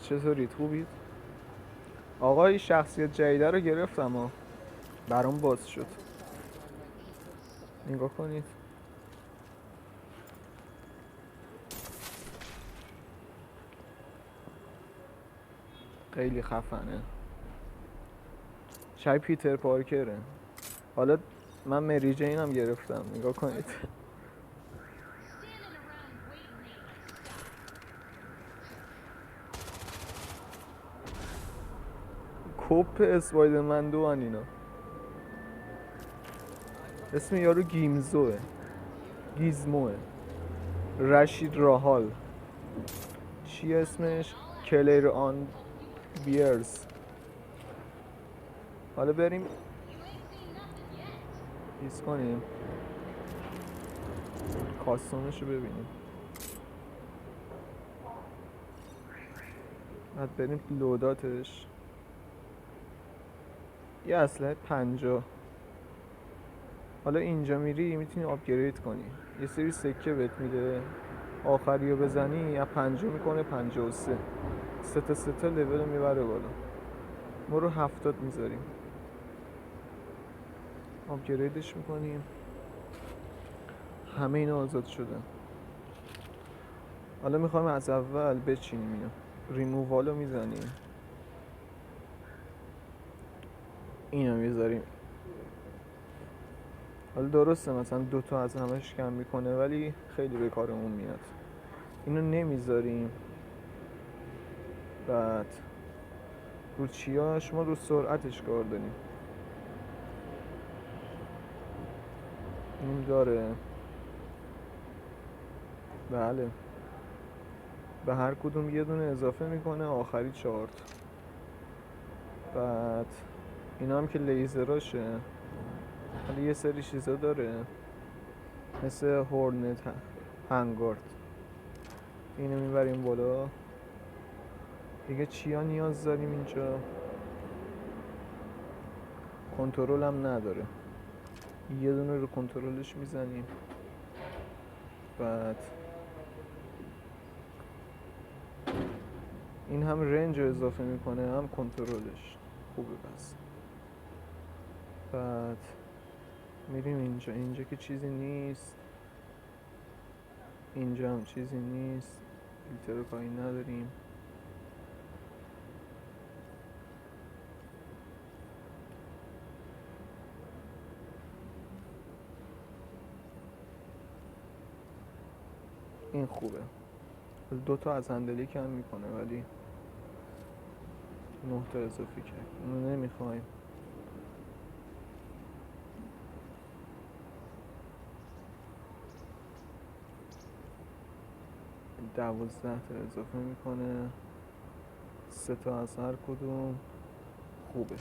چطورید؟ خوبید؟ آقا این شخصیت جدیده رو گرفتم ها، برام باز شد. نگاه کنید. خیلی خفنه. شاید پیتر پارکره. حالا من مری جینم گرفتم، نگاه کنید. کپ اسپایدرمن 2 ان اینا. اسم یارو گیزموه. رشید راهال. چی اسمش؟ کلیر آن بیرز. حالا بریم چیز کنیم، کاستومش رو ببینیم. بعد بریم لوداتش. یه اسلحه 50. حالا اینجا میری میتونی آپگرید کنی، یه سری سکه بهت میده، آخری رو بزنی یا 50 میکنه 53. سه تا لول میبره بالا. ما رو 70 میذاریم، آپگریدش میکنیم. همه اینا آزاد شده. حالا میخوایم از اول بچینیم اینا. ریمووالو میزنیم، اینو میذاریم. حالا درسته مثلا دوتا از همش کم میکنه ولی خیلی به کارمون میاد. اینو نمیذاریم. بعد رو چیاش؟ ما رو سرعتش کار داریم. این داره، بله، به هر کدوم یه دونه اضافه میکنه، آخری 4 تا. بعد اینا هم که لیزراشه. حالا یه سری چیزا داره مثل هورنت هنگارد. اینو میبریم بالا. دیگه چیا نیاز داریم اینجا؟ کنترل هم نداره، یه دونه رو کنترلش میزنیم. بعد این هم رنج رو اضافه میکنه هم کنترلش خوبه. بس بعد میریم اینجا که چیزی نیست، اینجا هم چیزی نیست، فیلتر رو کاری نداریم. این خوبه، 2 تا از هندلی کم میکنه ولی 9 تا اضافه کرد. اونو نمیخوایم. $12 تا اضافه میکنه، 3 تا از هر کدوم. خوبه،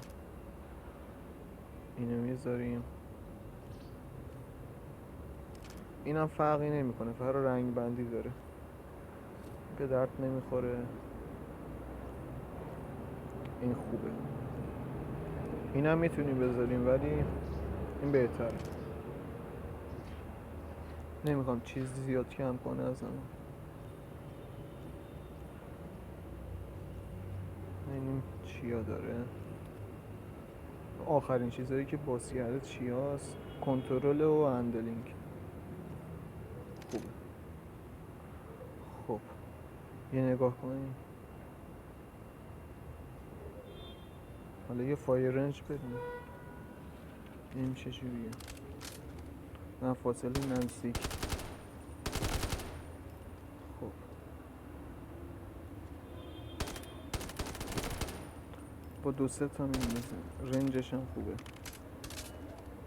اینو میذاریم. اینم فرقی نمیکنه، فقط رنگ بندی داره، به درد نمیخوره. این خوبه، اینم میتونیم بذاریم ولی این بهتره. نمیخوام چیز زیاد کم کنه از همون. ببینیم چیا داره. آخرین چیزهایی که باز کرده چیاست؟ کنترل و هندلینگ. خوبه. خب یه نگاه کنیم. حالا یه فایر رنج بدیم. این چجوریه؟ نه، فاصله نزدیک. خب با 2-3 تا میمیزه. رنجش هم خوبه.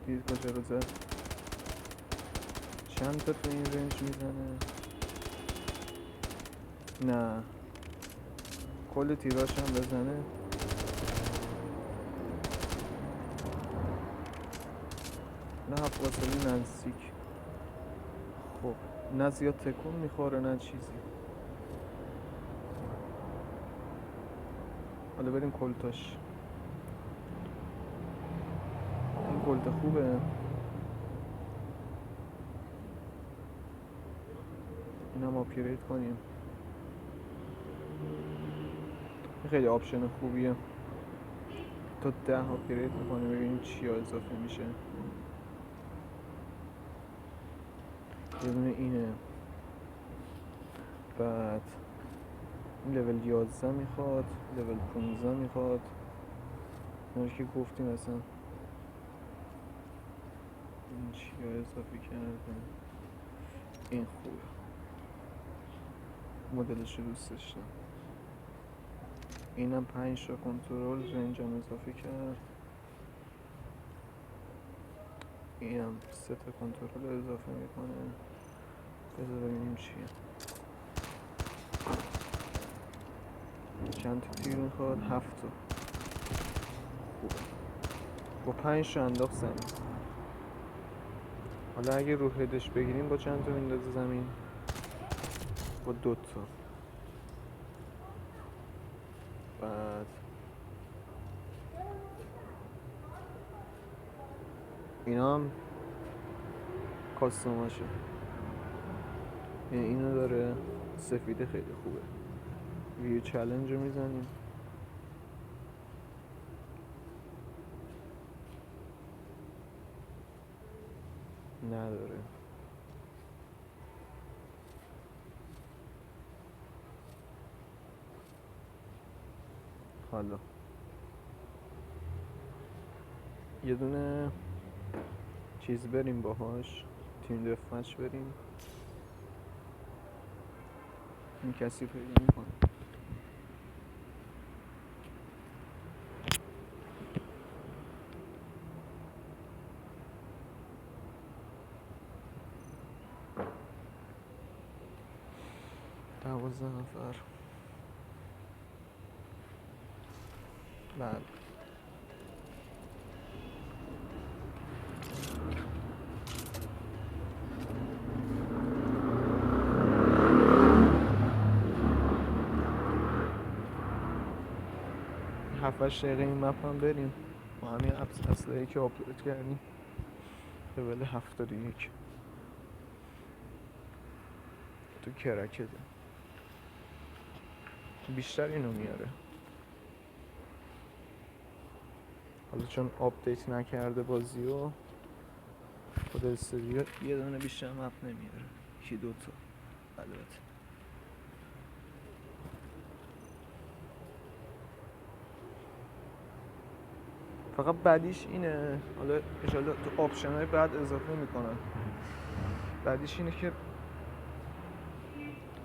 دید کجا رو زد؟ چند تا تو این رنج میزنه؟ نه، کل تیراش هم بزنه. نه، فاصله نزدیک. خب نه زیاد تکون میخوره نه چیزی. حالا بریم کلتاش. این کلت خوبه. اینم آپگرید کنیم. خیلی آپشن خوبیه. تا 10 آپگرید میکنه ببینیم چی اضافه میشه. یه دونه اینه، بعد این لول 11 میخواد، لول 15 میخواد، اونش که گفتیم اصلا. این چی اضافه کردن؟ این خوبه، مدلش رو دوست داشتم. اینم 5 تا کنترل رنجم اضافه کرد. اینم 3 تا کنترل اضافه میکنه. بذار ببینیم چیه. چند تا تیر میخواد؟ 7 تا. خوبه، با 5 تا انداخت زمین. حالا اگه رو هدش بگیریم با چند تا میندازه زمین؟ با 2 تا. بعد اینا هم کاستوماشه، اینو داره. سفیده خیلی خوبه. ویو چلنج رو میزنیم. نداره. حالا یه دونه چیز بریم باهاش، تیم دفمچ بریم. این کسی پیدا میکنه. دوازده نفر. بله. هفتش دقیقه این مپ هم بریم با همین اسلحه‌ای که آپلود کردیم. لول 71 تو کرکده. بیشتر اینو میاره. حالا چون آپدیت نکرده بازی و خود استودیو یه دونه بیشتر مپ نمیاره، یکی 2 تا البته. فقط بعدیش اینه، حالا انشالله تو آپشن های بعد اضافه میکنن. بعدیش اینه که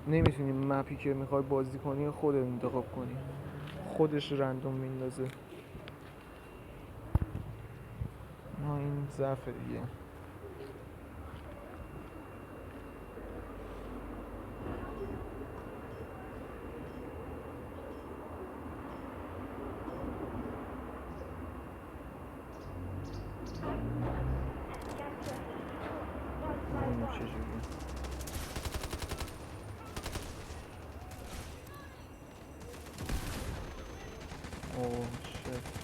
نمیتونی مپی که میخوای بازی کنی خودت انتخاب کنی، خودش رندوم میندازه. این ضعف دیگه. این چجوری؟ اوه شت.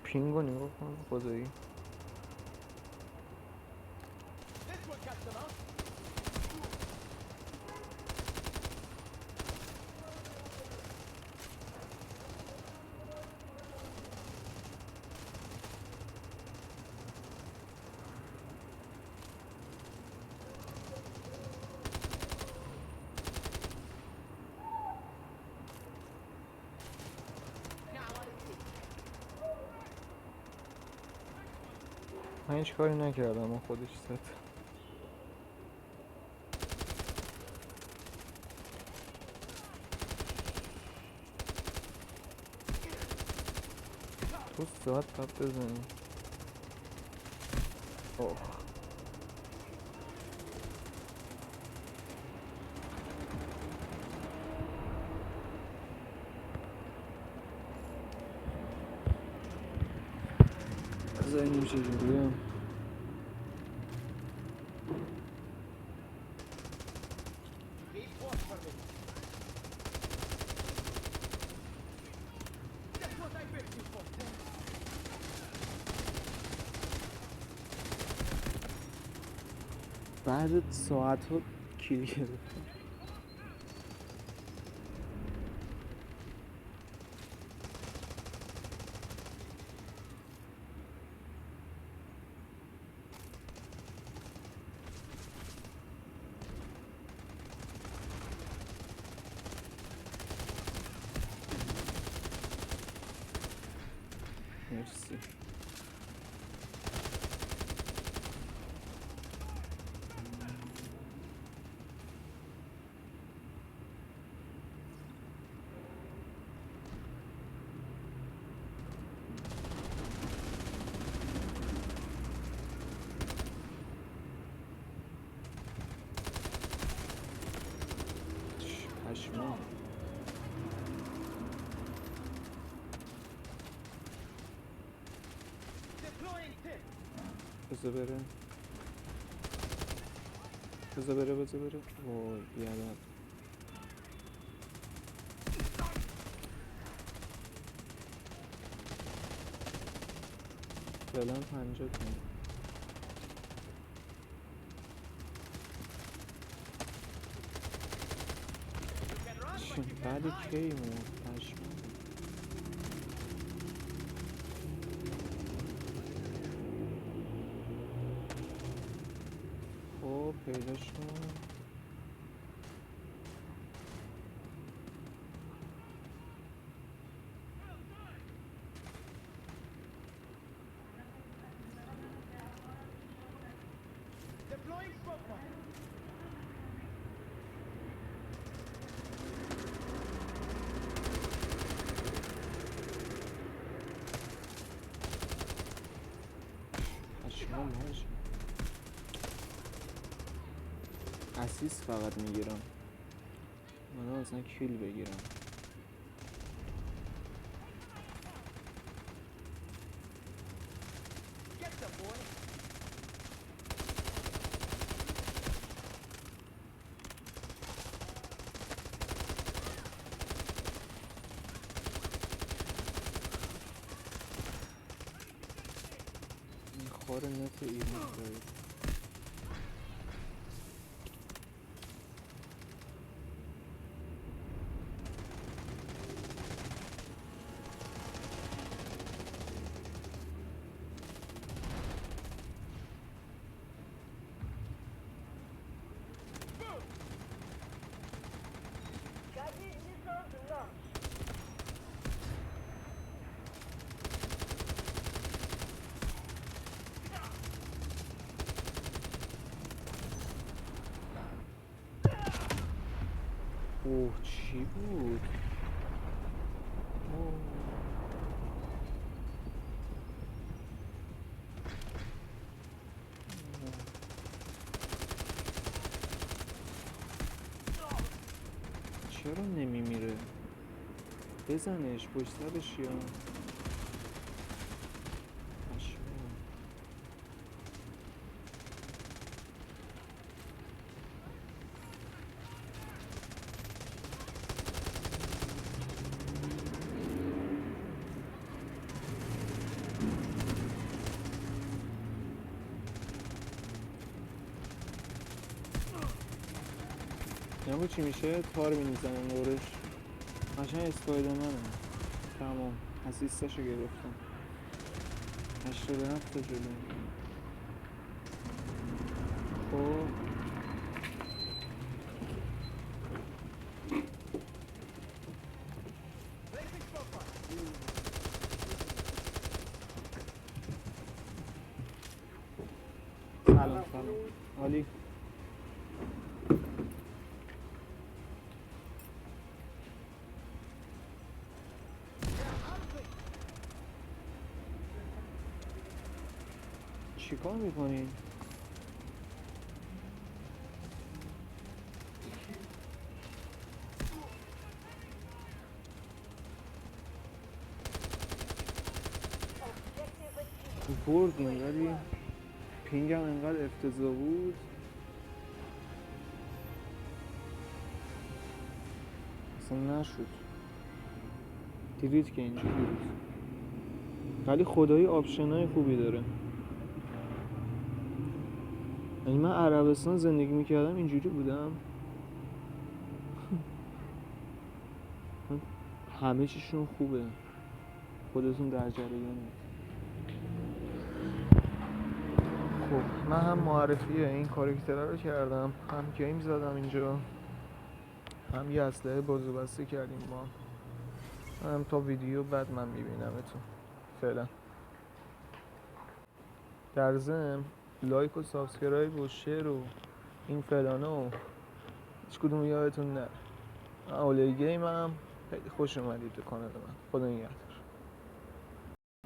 پینگو نگاه کن خدایی. من هیچ کاری نکردم، اون خودش زد. تو ساعت تب بزنی. اوه بذار اینیم چجوریه. بعد ساعت ها کیل گرفتم. مرسی. پشما. بذار بره بذار بره بذار بره. وای بیادب. فعلا 50 کن. بعد کی مرد پشما. خب پیداش کن. اسیست فقط میگیرم. من اصلا کیل بگیرم. این خار نت ایران دارید. اوه چی بود؟ اوه. چرا نمیمیره؟ بزنش پشت سرش یا نبو چی میشه؟ تار میزنن دورش. قشنگ اسپایدرمنه. تمام اسیستشو گرفتم. 87 تا جلو. خب سلام عالی. چیکار میکنین؟ بردیم ولی پینگم انقدر افتضاح بود اصلا نشد. دیدید که اینجوری بود. ولی خدایی آپشنای خوبی داره. یعنی من عربستان زندگی میکردم اینجوری بودم. همه چیشون خوبه، خودتون در جریانید. خب من هم معرفی این کاراکتر رو کردم، هم گیم زدم اینجا، هم یه اسلحه بازو بسته کردیم ما. هم تا ویدیو بعد من میبینمتون. فعلا در ضمن لایک و سابسکرایب و شیر و این فلانه و هیچ کدوم یادتون نره. من اولی گیم هم خیلی خوش اومدید به کانال من. خدا نگهدار.